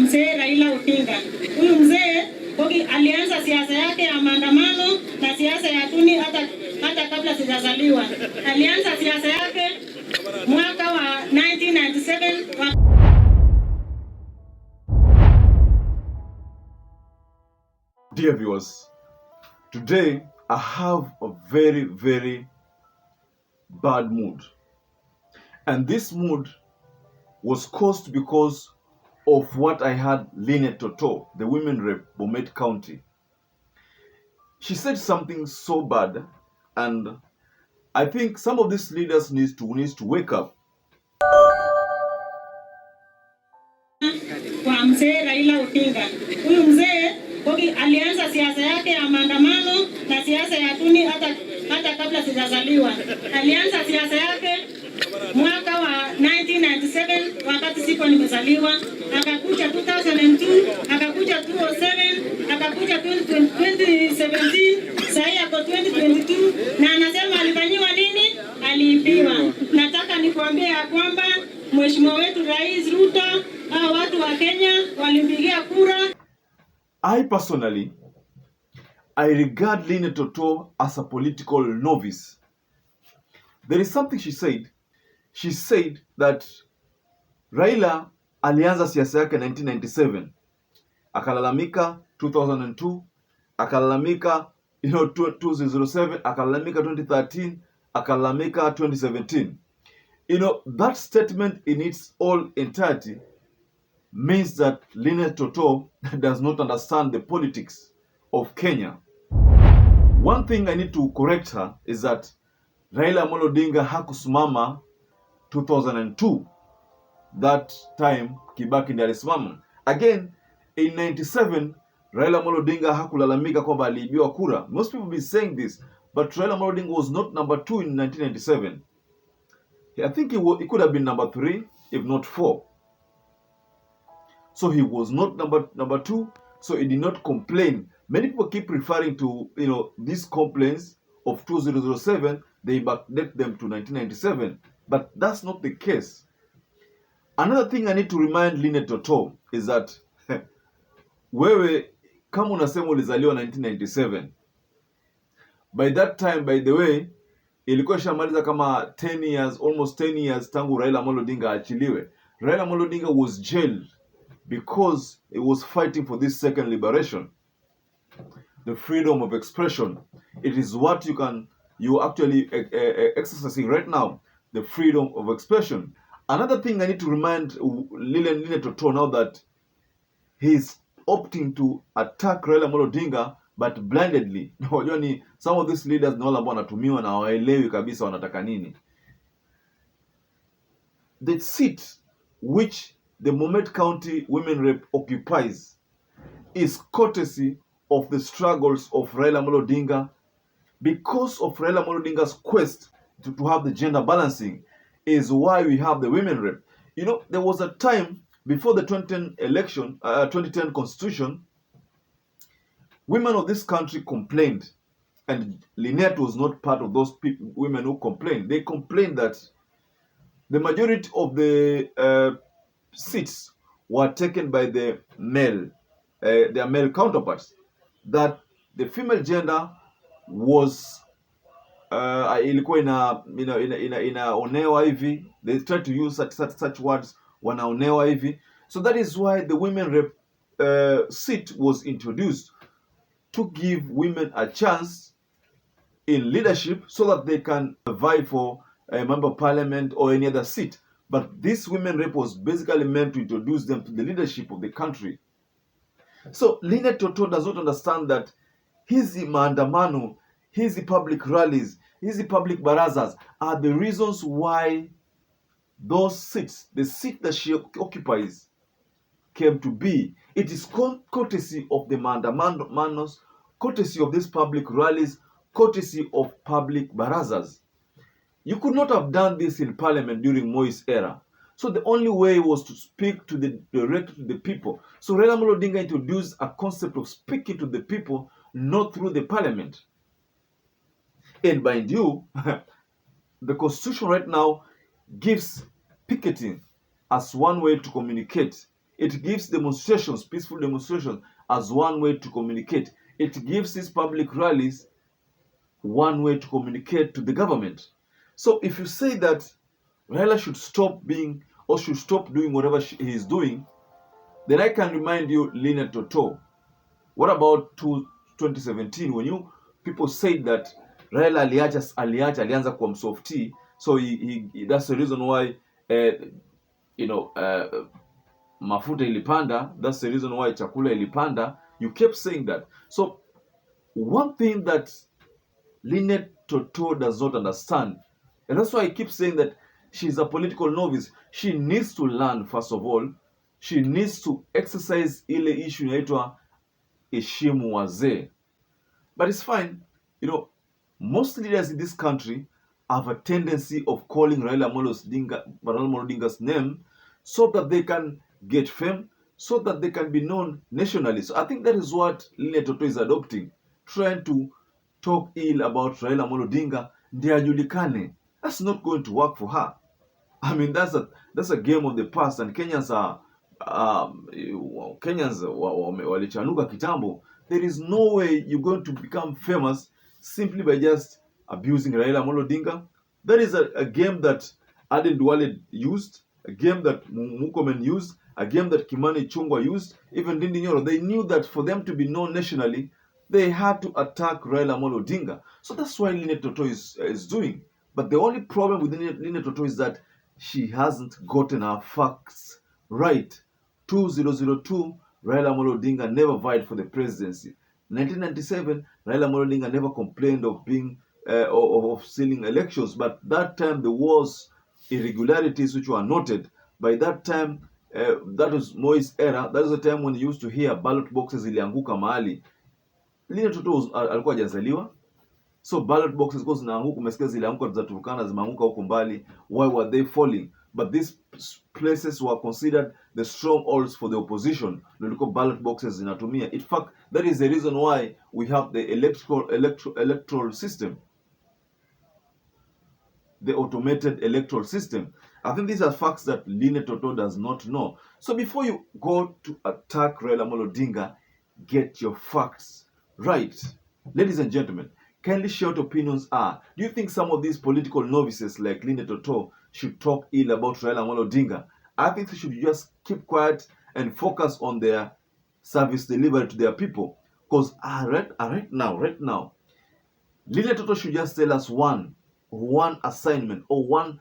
mzee Raila Odinga. Huyu mzee alianza siasa yake ya maandamano na siasa ya tuni hata kabla sijazaliwa. Alianza siasa yake mwaka wa 1997 Dear viewers, today I have a very bad mood, and this mood was caused because of what I had LINET TOTO, the women rep Bomet County. She said something so bad, and I think some of these leaders needs to wake up. Kwa mzee Raila Odinga. Huyu mzee alianza siasa yake ya maandamano na siasa ya tuni hata kabla sijazaliwa. Alianza siasa yake mwaka wa 1997 wakati siko nimezaliwa, akakuja 2002, akakuja 2007, akakuja 2017, sasa yako 2022, na anasema alifanyiwa nini? Aliibiwa. Nataka nikuambie ya kwamba Mheshimiwa wetu Rais Ruto au watu wa Kenya walimpigia kura. I personally, I regard LINET TOTO as a political novice. There is something she said. She said that Raila alianza siasa yake 1997, akalalamika 2002, akalalamika 2007, akalalamika 2013, akalalamika 2017. That statement in its all entirety means that LINET TOTO does not understand the politics of Kenya. One thing I need to correct her is that Raila Odinga hakusimama 2002. That time Kibaki ndiye alisimama. Again, in 97, Raila Odinga hakulalamika kwamba aliibiwa kura. Most people be saying this, but Raila Odinga was not number 2 in 1997. I think he could have been number 3, if not 4. So he was not number 2, so he did not complain. Many people keep referring to these complaints of 2007, they backdate them to 1997, but that's not the case. Another thing I need to remind LINET TOTO is that wewe kama unasema ulizaliwa 1997, by that time, by the way, ilikuwa shamaliza kama 10 years, almost 10 years tangu Raila Odinga achiliwe. Raila Odinga was jailed because he was fighting for this second liberation, the freedom of expression. It is what you actually exercising right now, the freedom of expression. Another thing I need to remind LINET TOTO now that he's opting to attack Raila Odinga, but blindedly. Some of these leaders ni wale ambao wanatumiwa na hawaelewi kabisa wanataka nini. The seat which the Bomet County Women Rep occupies is courtesy of the struggles of Raila Odinga. Because of Raila Odinga's quest to have the gender balancing is why we have the Women Rep. There was a time before the 2010 election, 2010 constitution, women of this country complained, and LINET was not part of those women who complained. They complained that the majority of the seats were taken by the their male counterparts, that the female gender was ilikuwa inaonewa hivi. They tried to use such words, wanaonewa hivi. So that is why the women rep seat was introduced, to give women a chance in leadership so that they can vie for a member of parliament or any other seat. But this women rep was basically meant to introduce them to the leadership of the country. So LINET TOTO does not understand that hizi maandamano, hizi public rallies, hizi public barazas are the reasons why those seats, the seat that she occupies, came to be. It is courtesy of the maandamanos, courtesy of these public rallies, courtesy of public barazas. You could not have done this in parliament during Moi's era. So the only way was to speak directly to the people. So Raila Odinga introduced a concept of speaking to the people, not through the parliament. And mind you, the constitution right now gives picketing as one way to communicate. It gives demonstrations, peaceful demonstrations, as one way to communicate. It gives these public rallies one way to communicate to the government. So if you say that Raila should stop being or should stop doing whatever he is doing, then I can remind you LINET TOTO. What about 2017 when you people said that Raila alianza kuwa msofty, so that's the reason why mafuta ilipanda, that's the reason why chakula ilipanda. You kept saying that. So one thing that LINET TOTO does not understand, and that's why I keep saying that she's a political novice. She needs to learn, first of all. She needs to exercise ile issue inaitwa heshimu wazee. But it's fine. Most leaders in this country have a tendency of calling Raila Amolo Odinga's name so that they can get fame, so that they can be known nationally. So I think that is what LINET TOTO is adopting, trying to talk ill about Raila Amolo Odinga ndiye ajulikane. That's not going to work for her. I mean, that's a game of the past, and Kenyans walichanuka kitambo. There is no way you're going to become famous simply by just abusing Raila Amolo Odinga. That is a game that Aden Duale used, a game that Mukomen used, a game that Kimani Chungwa used, even Ndindi Nyoro. They knew that for them to be known nationally, they had to attack Raila Amolo Odinga. So that's why LINET TOTO is doing. But the only problem with LINET TOTO is that she hasn't gotten her facts right. 2002, Raila Amolo Odinga never vied for the presidency. 1997, Raila Amolo Odinga never complained of being of stealing elections, but that time there was irregularities which were noted. By that time, that was Moi's era. That was the time when you used to hear ballot boxes ilianguka mahali. LINET TOTO alikuwa hajazaliwa. So ballot boxes goes zinaanguka, umesikia zilianguka za Turkana zimeanguka huko mbali. Why were they falling? But these places were considered the strongholds for the opposition. Ndio ballot boxes zinatumia. In fact, that is the reason why we have the electoral system. The automated electoral system. I think these are facts that LINET TOTO does not know. So before you go to attack Raila Amolo Odinga, get your facts right. Ladies and gentlemen, kindly share what opinions are. Do you think some of these political novices like LINET TOTO should talk ill about Raila Amolo Odinga? I think they should just keep quiet and focus on their service delivery to their people. Because right now, LINET TOTO should just tell us one assignment or one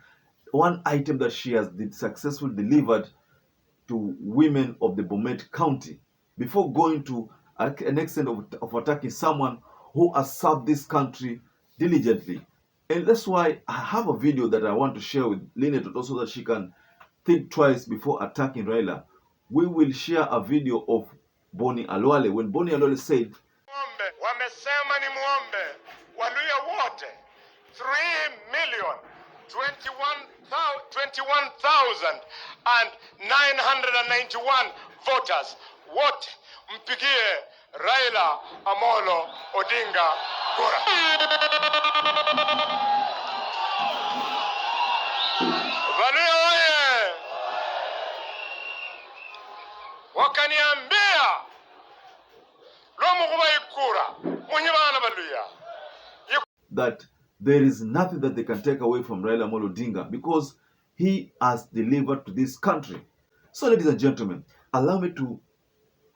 item that she has successfully delivered to women of the Bomet County before going to an extent of attacking someone who has served this country diligently. And that's why I have a video that I want to share with LINET TOTO so that she can think twice before attacking Raila. We will share a video of Boni Alwale when Boni Alwale said, wamesema ni muombe Waluya wote 3,021,991 voters wote mpigie Raila Amolo Odinga kura. Waluya oye! Wakaniambia lomu kubai kura mwenye bana Waluya. That there is nothing that they can take away from Raila Amolo Odinga because he has delivered to this country. So ladies and gentlemen, allow me to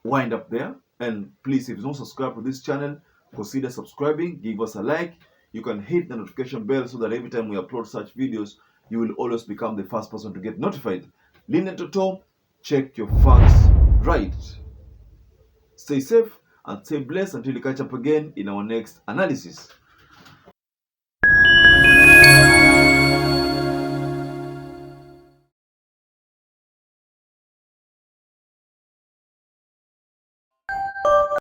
wind up there. And please, if you don't subscribe to this channel, consider subscribing, give us a like. You can hit the notification bell so that every time we upload such videos, you will always become the first person to get notified. LINET TOTO, check your facts right. Stay safe and stay blessed until we catch up again in our next analysis.